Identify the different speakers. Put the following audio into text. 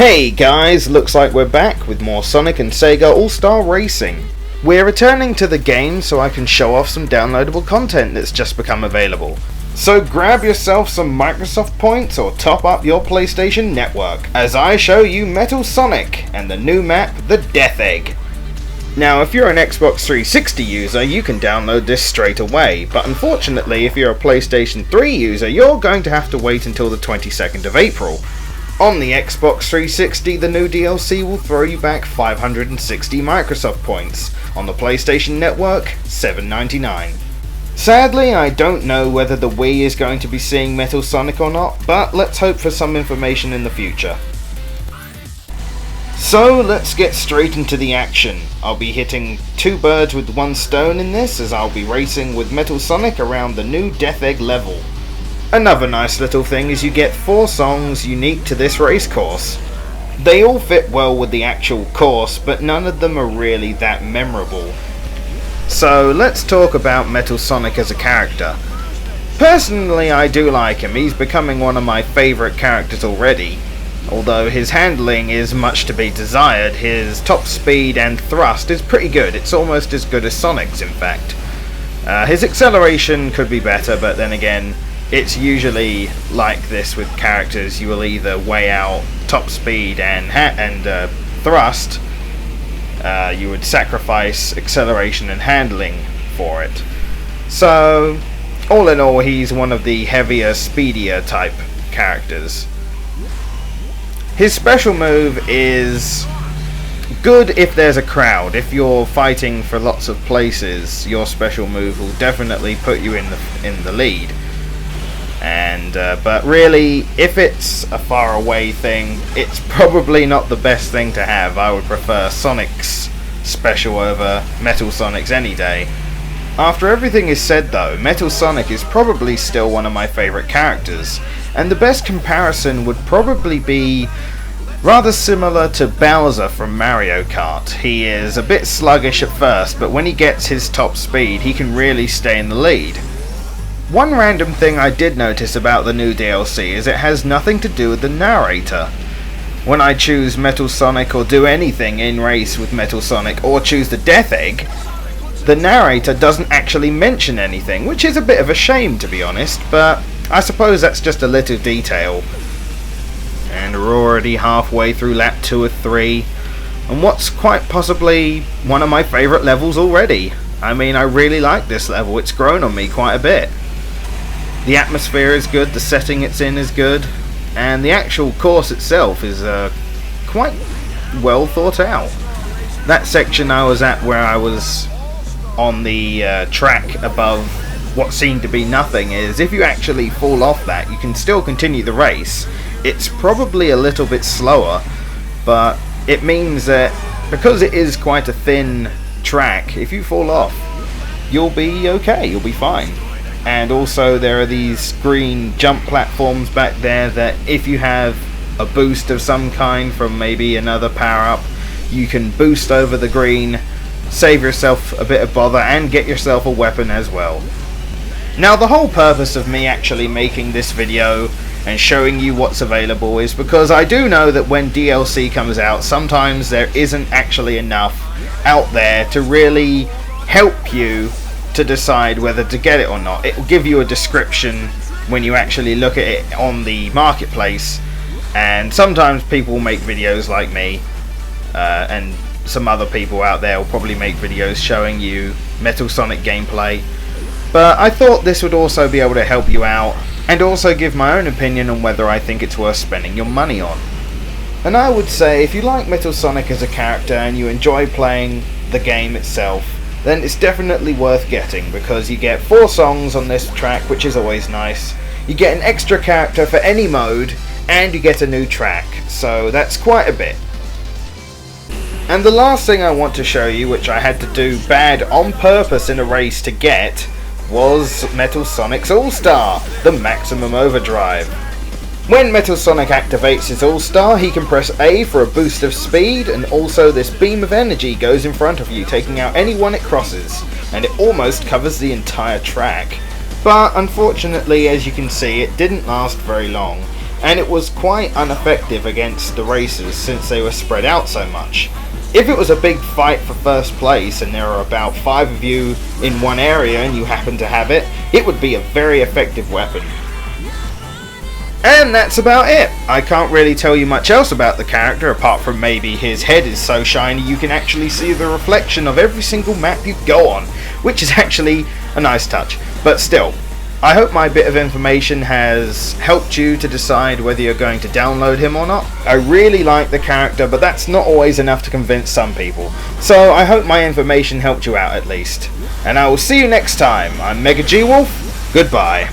Speaker 1: Hey guys, looks like we're back with more Sonic and SEGA All-Star Racing. We're returning to the game so I can show off some downloadable content that's just become available. So grab yourself some Microsoft points or top up your PlayStation Network as I show you Metal Sonic and the new map, the Death Egg. Now if you're an Xbox 360 user you can download this straight away, but unfortunately if you're a PlayStation 3 user you're going to have to wait until the 22nd of April. On the Xbox 360, the new DLC will throw you back 560 Microsoft points. On the PlayStation Network, $7.99. Sadly, I don't know whether the Wii is going to be seeing Metal Sonic or not, but let's hope for some information in the future. So let's get straight into the action. I'll be hitting two birds with one stone in this, as I'll be racing with Metal Sonic around the new Death Egg level. Another nice little thing is you get 4 songs unique to this race course. They all fit well with the actual course, but none of them are really that memorable. So let's talk about Metal Sonic as a character. Personally, I do like him. He's becoming one of my favourite characters already. Although his handling is much to be desired, his top speed and thrust is pretty good. It's almost as good as Sonic's, in fact. His acceleration could be better, but then again, it's usually like this with characters. You will either weigh out top speed and thrust. You would sacrifice acceleration and handling for it. So, all in all, he's one of the heavier, speedier type characters. His special move is good if there's a crowd. If you're fighting for lots of places, your special move will definitely put you in the lead. But really, if it's a far away thing, it's probably not the best thing to have. I would prefer Sonic's special over Metal Sonic's any day. After everything is said though, Metal Sonic is probably still one of my favourite characters, and the best comparison would probably be rather similar to Bowser from Mario Kart. He is a bit sluggish at first, but when he gets his top speed, he can really stay in the lead. One random thing I did notice about the new DLC is it has nothing to do with the narrator. When I choose Metal Sonic or do anything in race with Metal Sonic or choose the Death Egg, the narrator doesn't actually mention anything, which is a bit of a shame to be honest, but I suppose that's just a little detail. And we're already halfway through lap 2 or 3, and what's quite possibly one of my favourite levels already. I mean, I really like this level, it's grown on me quite a bit. The atmosphere is good, the setting it's in is good, and the actual course itself is quite well thought out. That section I was at where I was on the track above what seemed to be nothing is, if you actually fall off that, you can still continue the race. It's probably a little bit slower, but it means that because it is quite a thin track, if you fall off, you'll be okay, you'll be fine. And also there are these green jump platforms back there that if you have a boost of some kind from maybe another power-up, you can boost over the green, save yourself a bit of bother and get yourself a weapon as well. Now the whole purpose of me actually making this video and showing you what's available is because I do know that when DLC comes out, sometimes there isn't actually enough out there to really help you to decide whether to get it or not. It will give you a description when you actually look at it on the marketplace, and sometimes people will make videos like me and some other people out there will probably make videos showing you Metal Sonic gameplay, but I thought this would also be able to help you out and also give my own opinion on whether I think it's worth spending your money on. And I would say if you like Metal Sonic as a character and you enjoy playing the game itself, then it's definitely worth getting, because you get 4 songs on this track, which is always nice. You get an extra character for any mode, and you get a new track, so that's quite a bit. And the last thing I want to show you, which I had to do bad on purpose in a race to get, was Metal Sonic's All-Star, the Maximum Overdrive. When Metal Sonic activates his All-Star, he can press A for a boost of speed, and also this beam of energy goes in front of you, taking out anyone it crosses, and it almost covers the entire track. But unfortunately, as you can see, it didn't last very long. and it was quite ineffective against the racers since they were spread out so much. If it was a big fight for first place and there are about 5 of you in one area and you happen to have it, it would be a very effective weapon. And that's about it. I can't really tell you much else about the character apart from maybe his head is so shiny you can actually see the reflection of every single map you go on, which is actually a nice touch. But still, I hope my bit of information has helped you to decide whether you're going to download him or not. I really like the character, but that's not always enough to convince some people. So I hope my information helped you out at least. And I will see you next time. I'm Mega G Wolf. Goodbye.